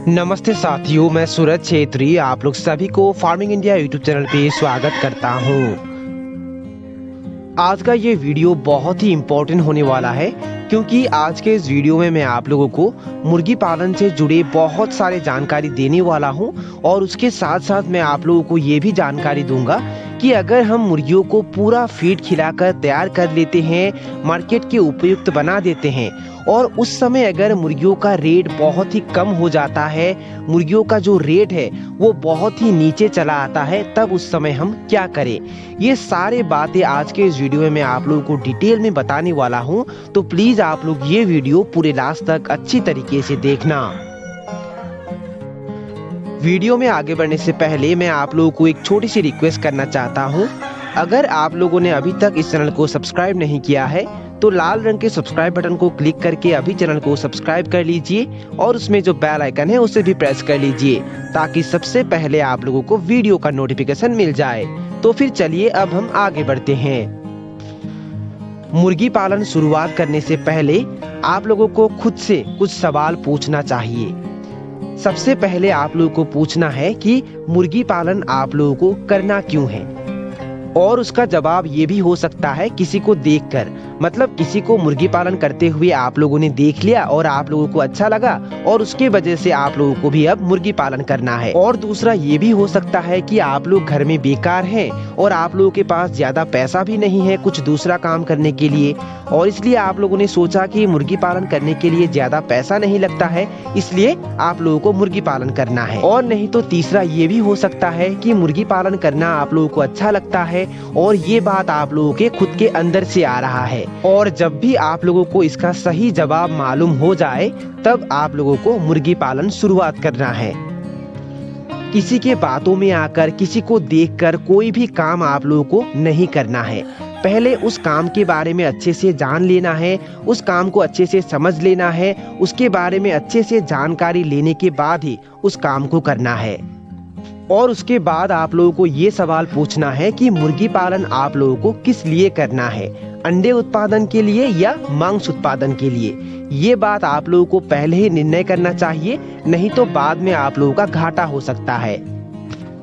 नमस्ते साथियों, मैं सूरज छेत्री आप लोग सभी को फार्मिंग इंडिया यूट्यूब चैनल पे स्वागत करता हूँ। आज का ये वीडियो बहुत ही इम्पोर्टेंट होने वाला है क्योंकि आज के इस वीडियो में मैं आप लोगों को मुर्गी पालन से जुड़े बहुत सारे जानकारी देने वाला हूँ और उसके साथ साथ मैं आप लोगों को ये भी जानकारी दूंगा कि अगर हम मुर्गियों को पूरा फीड खिलाकर तैयार कर लेते हैं, मार्केट के उपयुक्त बना देते हैं और उस समय अगर मुर्गियों का रेट बहुत ही कम हो जाता है, मुर्गियों का जो रेट है वो बहुत ही नीचे चला आता है, तब उस समय हम क्या करें। ये सारे बातें आज के इस वीडियो में मैं आप लोगों को डिटेल में बताने वाला हूँ, तो प्लीज आप लोग ये वीडियो पूरे लास्ट तक अच्छी तरीके से देखना। वीडियो में आगे बढ़ने से पहले मैं आप लोगों को एक छोटी सी रिक्वेस्ट करना चाहता हूँ। अगर आप लोगों ने अभी तक इस चैनल को सब्सक्राइब नहीं किया है तो लाल रंग के सब्सक्राइब बटन को क्लिक करके अभी चैनल को सब्सक्राइब कर लीजिए और उसमें जो बेल आइकन है उसे भी प्रेस कर लीजिए ताकि सबसे पहले आप लोगों को वीडियो का नोटिफिकेशन मिल जाए। तो फिर चलिए अब हम आगे बढ़ते हैं। मुर्गी पालन शुरुआत करने से पहले आप लोगों को खुद से कुछ सवाल पूछना चाहिए। सबसे पहले आप लोगों को पूछना है कि मुर्गी पालन आप लोगों को करना क्यों है, और उसका जवाब ये भी हो सकता है किसी को देखकर, मतलब किसी को मुर्गी पालन करते हुए आप लोगों ने देख लिया और आप लोगों को अच्छा लगा और उसके वजह से आप लोगों को भी अब मुर्गी पालन करना है। और दूसरा ये भी हो सकता है कि आप लोग घर में बेकार हैं और आप लोगों के पास ज्यादा पैसा भी नहीं है कुछ दूसरा काम करने के लिए, और इसलिए आप लोगों ने सोचा कि मुर्गी पालन करने के लिए ज्यादा पैसा नहीं लगता है, इसलिए आप लोगों को मुर्गी पालन करना है। और नहीं तो तीसरा ये भी हो सकता है कि मुर्गी पालन करना आप लोगों को अच्छा लगता है और ये बात आप लोगों के खुद के अंदर से आ रहा है, और जब भी आप लोगों को इसका सही जवाब मालूम हो जाए तब आप लोगों को मुर्गी पालन शुरुआत करना है। किसी के बातों में आकर, किसी को देखकर कोई भी काम आप लोगों को नहीं करना है। पहले उस काम के बारे में अच्छे से जान लेना है, उस काम को अच्छे से समझ लेना है, उसके बारे में अच्छे से जानकारी लेने के बाद ही उस काम को करना है। और उसके बाद आप लोगों को ये सवाल पूछना है कि मुर्गी पालन आप लोगों को किस लिए करना है, अंडे उत्पादन के लिए या मांस उत्पादन के लिए। ये बात आप लोगों को पहले ही निर्णय करना चाहिए, नहीं तो बाद में आप लोगों का घाटा हो सकता है।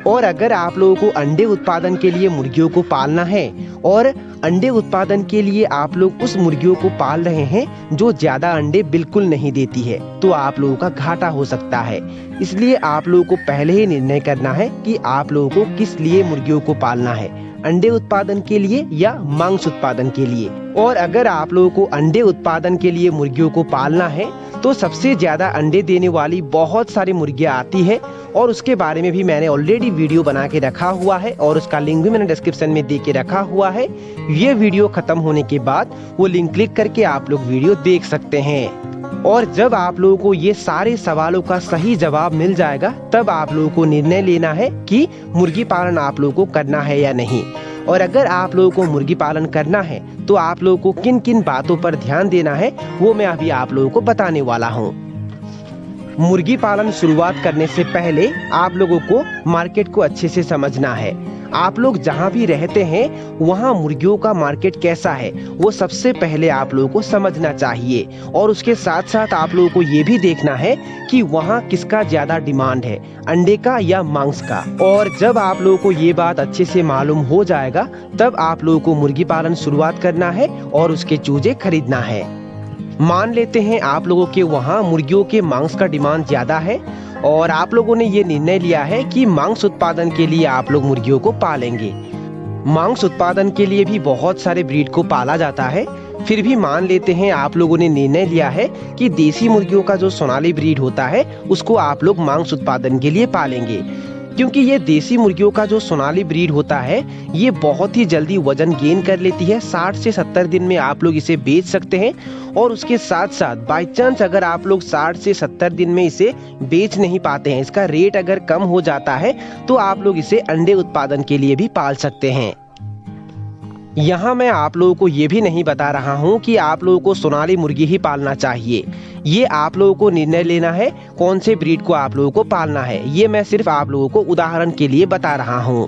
और अगर आप लोगों को अंडे उत्पादन के लिए मुर्गियों को पालना है और अंडे उत्पादन के लिए आप लोग उस मुर्गियों को पाल रहे हैं जो ज्यादा अंडे बिल्कुल नहीं देती है, तो आप लोगों का घाटा हो सकता है। इसलिए आप लोगों को पहले ही निर्णय करना है कि आप लोगों को किस लिए मुर्गियों को पालना है, अंडे उत्पादन के लिए या मांस उत्पादन के लिए। और अगर आप लोगों को अंडे उत्पादन के लिए मुर्गियों को पालना है तो सबसे ज्यादा अंडे देने वाली बहुत सारी मुर्गियां आती है, और उसके बारे में भी मैंने ऑलरेडी वीडियो बना के रखा हुआ है और उसका लिंक भी मैंने डिस्क्रिप्शन में दे के रखा हुआ है। ये वीडियो खत्म होने के बाद वो लिंक क्लिक करके आप लोग वीडियो देख सकते हैं। और जब आप लोगों को ये सारे सवालों का सही जवाब मिल जाएगा तब आप लोगों को निर्णय लेना है कि मुर्गी पालन आप लोगों को करना है या नहीं। और अगर आप लोगों को मुर्गी पालन करना है तो आप लोगों को किन किन बातों पर ध्यान देना है वो मैं अभी आप लोगों को बताने वाला हूँ। मुर्गी पालन शुरुआत करने से पहले आप लोगों को मार्केट को अच्छे से समझना है। आप लोग जहाँ भी रहते हैं वहाँ मुर्गियों का मार्केट कैसा है वो सबसे पहले आप लोगों को समझना चाहिए, और उसके साथ साथ आप लोगों को ये भी देखना है कि वहाँ किसका ज्यादा डिमांड है, अंडे का या मांस का। और जब आप लोगों को ये बात अच्छे से मालूम हो जाएगा तब आप लोगों को मुर्गी पालन शुरुआत करना है और उसके चूजे खरीदना है। मान लेते हैं आप लोगों के वहाँ मुर्गियों के मांस का डिमांड ज्यादा है और आप लोगों ने ये निर्णय लिया है कि मांस उत्पादन के लिए आप लोग मुर्गियों को पालेंगे। मांस उत्पादन के लिए भी बहुत सारे ब्रीड को पाला जाता है, फिर भी मान लेते हैं आप लोगों ने निर्णय लिया है कि देसी मुर्गियों का जो सोनाली ब्रीड होता है उसको आप लोग मांस उत्पादन के लिए पालेंगे, क्योंकि ये देसी मुर्गियों का जो सोनाली ब्रीड होता है ये बहुत ही जल्दी वजन गेन कर लेती है। 60 से 70 दिन में आप लोग इसे बेच सकते हैं, और उसके साथ साथ बाई चांस अगर आप लोग 60 से 70 दिन में इसे बेच नहीं पाते हैं, इसका रेट अगर कम हो जाता है तो आप लोग इसे अंडे उत्पादन के लिए भी पाल सकते हैं। यहाँ मैं आप लोगों को ये भी नहीं बता रहा हूँ कि आप लोगों को सोनाली मुर्गी ही पालना चाहिए। ये आप लोगों को निर्णय लेना है कौन से ब्रीड को आप लोगों को पालना है, ये मैं सिर्फ आप लोगों को उदाहरण के लिए बता रहा हूँ।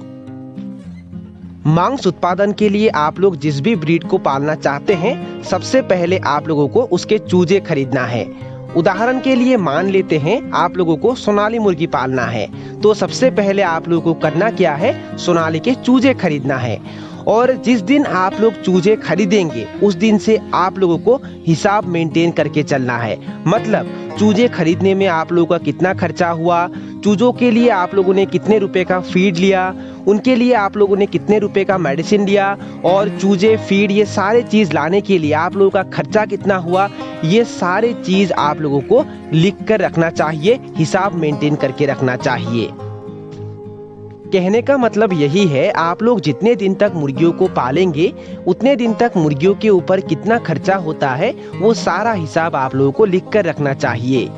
मांस उत्पादन के लिए आप लोग जिस भी ब्रीड को पालना चाहते हैं सबसे पहले आप लोगों को उसके चूजे खरीदना है। उदाहरण के लिए मान लेते हैं आप लोगों को सोनाली मुर्गी पालना है, तो सबसे पहले आप लोगों को करना क्या है, सोनाली के चूजे खरीदना है। और जिस दिन आप लोग चूजे खरीदेंगे उस दिन से आप लोगों को हिसाब मेंटेन करके चलना है। मतलब चूजे खरीदने में आप लोगों का कितना खर्चा हुआ, चूजों के लिए आप लोगों ने कितने रुपए का फीड लिया, उनके लिए आप लोगों ने कितने रुपए का मेडिसिन लिया, और चूजे फीड ये सारे चीज लाने के लिए आप लोगों का खर्चा कितना हुआ, ये सारे चीज आप लोगों को लिख कर रखना चाहिए, हिसाब मेंटेन करके रखना चाहिए। कहने का मतलब यही है, आप लोग जितने दिन तक मुर्गियों को पालेंगे उतने दिन तक मुर्गियों के ऊपर कितना खर्चा होता है वो सारा हिसाब आप लोगों को लिख कर रखना चाहिए।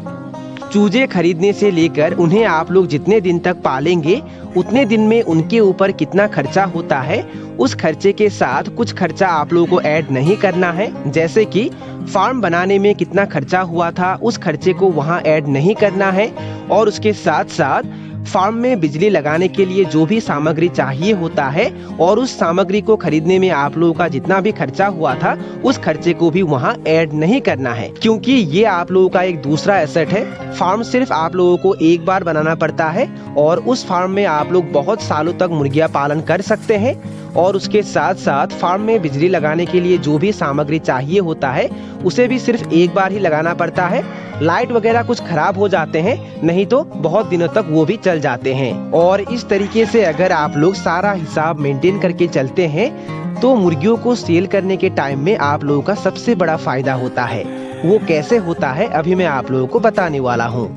चूजे खरीदने से लेकर उन्हें आप लोग जितने दिन तक पालेंगे उतने दिन में उनके ऊपर कितना खर्चा होता है, उस खर्चे के साथ कुछ खर्चा आप लोगों को ऐड नहीं करना है। जैसे कि फार्म बनाने में कितना खर्चा हुआ था उस खर्चे को वहां ऐड नहीं करना है, और उसके साथ साथ फार्म में बिजली लगाने के लिए जो भी सामग्री चाहिए होता है और उस सामग्री को खरीदने में आप लोगों का जितना भी खर्चा हुआ था उस खर्चे को भी वहां ऐड नहीं करना है, क्योंकि ये आप लोगों का एक दूसरा एसेट है। फार्म सिर्फ आप लोगों को एक बार बनाना पड़ता है और उस फार्म में आप लोग बहुत सालों तक मुर्गियां पालन कर सकते हैं, और उसके साथ साथ फार्म में बिजली लगाने के लिए जो भी सामग्री चाहिए होता है उसे भी सिर्फ एक बार ही लगाना पड़ता है। लाइट वगैरह कुछ खराब हो जाते हैं, नहीं तो बहुत दिनों तक वो भी चल जाते हैं। और इस तरीके से अगर आप लोग सारा हिसाब मेंटेन करके चलते हैं तो मुर्गियों को सेल करने के टाइम में आप लोगों का सबसे बड़ा फायदा होता है। वो कैसे होता है अभी मैं आप लोगों को बताने वाला हूँ।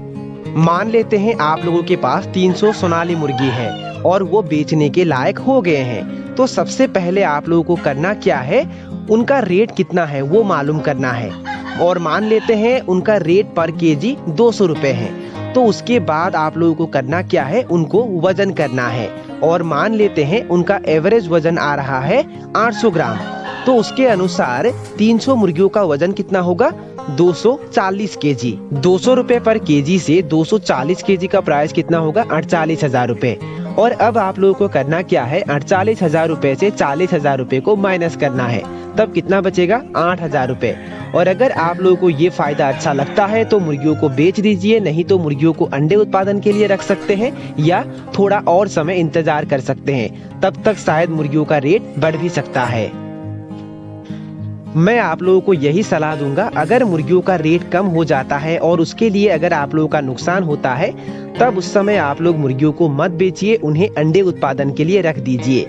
मान लेते हैं आप लोगों के पास 300 सोनाली मुर्गी है और वो बेचने के लायक हो गए हैं, तो सबसे पहले आप लोगों को करना क्या है, उनका रेट कितना है वो मालूम करना है। और मान लेते हैं उनका रेट पर केजी 200 रुपए है, तो उसके बाद आप लोगों को करना क्या है, उनको वजन करना है। और मान लेते हैं उनका एवरेज वजन आ रहा है 800 ग्राम, तो उसके अनुसार 300 मुर्गियों का वजन कितना होगा, 240 केजी। 200 रुपए पर केजी से 240 केजी का प्राइस कितना होगा, 48,000 रुपए। और अब आप लोगों को करना क्या है, 48,000 रुपए से 40,000 रुपए को माइनस करना है, तब कितना बचेगा, 8,000 रुपए। और अगर आप लोगों को ये फायदा अच्छा लगता है तो मुर्गियों को बेच दीजिए, नहीं तो मुर्गियों को अंडे उत्पादन के लिए रख सकते हैं या थोड़ा और समय इंतजार कर सकते हैं, तब तक शायद मुर्गियों का रेट बढ़ भी सकता है। मैं आप लोगों को यही सलाह दूंगा, अगर मुर्गियों का रेट कम हो जाता है और उसके लिए अगर आप लोगों का नुकसान होता है तब उस समय आप लोग मुर्गियों को मत बेचिए, उन्हें अंडे उत्पादन के लिए रख दीजिए।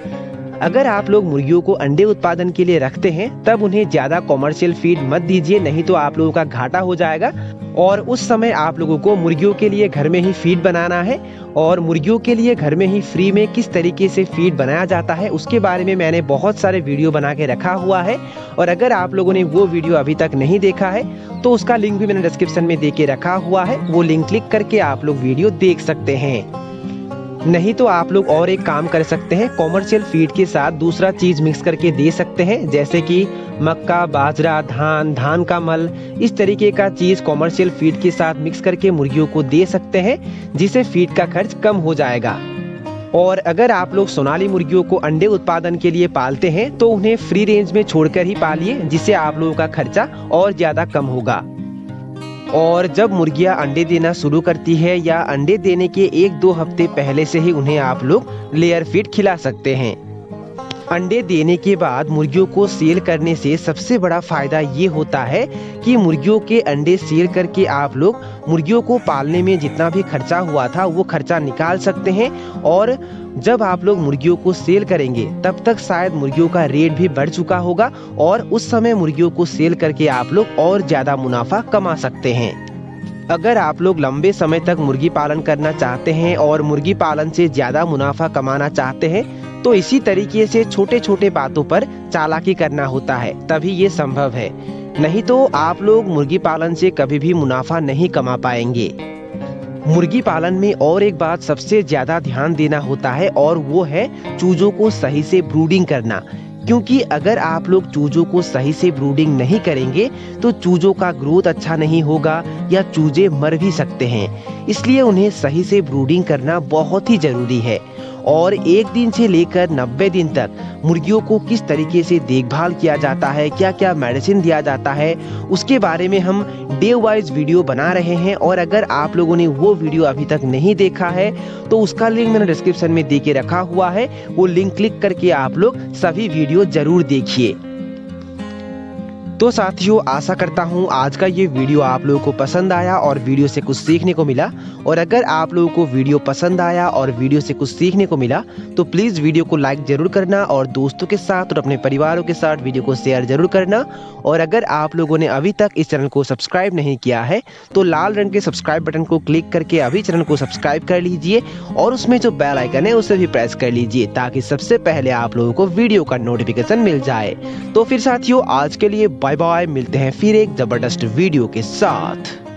अगर आप लोग मुर्गियों को अंडे उत्पादन के लिए रखते हैं तब उन्हें ज्यादा कॉमर्शियल फीड मत दीजिए, नहीं तो आप लोगों का घाटा हो जाएगा। और उस समय आप लोगों को मुर्गियों के लिए घर में ही फीड बनाना है, और मुर्गियों के लिए घर में ही फ्री में किस तरीके से फीड बनाया जाता है उसके बारे में मैंने बहुत सारे वीडियो बना के रखा हुआ है। और अगर आप लोगों ने वो वीडियो अभी तक नहीं देखा है तो उसका लिंक भी मैंने डिस्क्रिप्शन में दे के रखा हुआ है, वो लिंक क्लिक करके आप लोग वीडियो देख सकते हैं। नहीं तो आप लोग और एक काम कर सकते हैं, कॉमर्शियल फीड के साथ दूसरा चीज मिक्स करके दे सकते हैं, जैसे कि मक्का, बाजरा, धान का मल, इस तरीके का चीज कॉमर्शियल फीड के साथ मिक्स करके मुर्गियों को दे सकते हैं, जिससे फीड का खर्च कम हो जाएगा। और अगर आप लोग सोनाली मुर्गियों को अंडे उत्पादन के लिए पालते हैं तो उन्हें फ्री रेंज में छोड़कर ही पालिए, जिससे आप लोगों का खर्चा और ज्यादा कम होगा। और जब मुर्गियां अंडे देना शुरू करती है या अंडे देने के 1-2 हफ्ते पहले से ही उन्हें आप लोग लेयर फीड खिला सकते हैं। अंडे देने के बाद मुर्गियों को सेल करने से सबसे बड़ा फायदा ये होता है कि मुर्गियों के अंडे सेल करके आप लोग मुर्गियों को पालने में जितना भी खर्चा हुआ था वो खर्चा निकाल सकते हैं। और जब आप लोग मुर्गियों को सेल करेंगे तब तक शायद मुर्गियों का रेट भी बढ़ चुका होगा और उस समय मुर्गियों को सेल करके आप लोग और ज्यादा मुनाफा कमा सकते हैं। अगर आप लोग लंबे समय तक मुर्गी पालन करना चाहते हैं और मुर्गी पालन से ज्यादा मुनाफा कमाना चाहते हैं तो इसी तरीके से छोटे छोटे बातों पर चालाकी करना होता है, तभी ये संभव है। नहीं तो आप लोग मुर्गी पालन से कभी भी मुनाफा नहीं कमा पाएंगे। मुर्गी पालन में और एक बात सबसे ज्यादा ध्यान देना होता है और वो है चूजों को सही से ब्रूडिंग करना, क्योंकि अगर आप लोग चूजों को सही से ब्रूडिंग नहीं करेंगे तो चूजों का ग्रोथ अच्छा नहीं होगा या चूजे मर भी सकते हैं। इसलिए उन्हें सही से ब्रूडिंग करना बहुत ही जरूरी है। और 1 दिन से लेकर 90 दिन तक मुर्गियों को किस तरीके से देखभाल किया जाता है, क्या क्या मेडिसिन दिया जाता है, उसके बारे में हम डे वाइज वीडियो बना रहे हैं। और अगर आप लोगों ने वो वीडियो अभी तक नहीं देखा है तो उसका लिंक मैंने डिस्क्रिप्शन में दे के रखा हुआ है, वो लिंक क्लिक करके आप लोग सभी वीडियो जरूर देखिए। तो साथियों, आशा करता हूँ आज का ये वीडियो आप लोगों को पसंद आया और वीडियो से कुछ सीखने को मिला। और अगर आप लोगों को वीडियो पसंद आया और वीडियो से कुछ सीखने को मिला तो प्लीज़ वीडियो को लाइक जरूर करना और दोस्तों के साथ और अपने परिवारों के साथ वीडियो को शेयर जरूर करना। और अगर आप लोगों ने अभी तक इस चैनल को सब्सक्राइब नहीं किया है तो लाल रंग के सब्सक्राइब बटन को क्लिक करके अभी चैनल को सब्सक्राइब कर लीजिए और उसमें जो बेल आइकन है उसे भी प्रेस कर लीजिए ताकि सबसे पहले आप लोगों को वीडियो का नोटिफिकेशन मिल जाए। तो फिर साथियों, आज के लिए बाय बाय, मिलते हैं फिर एक जबरदस्त वीडियो के साथ।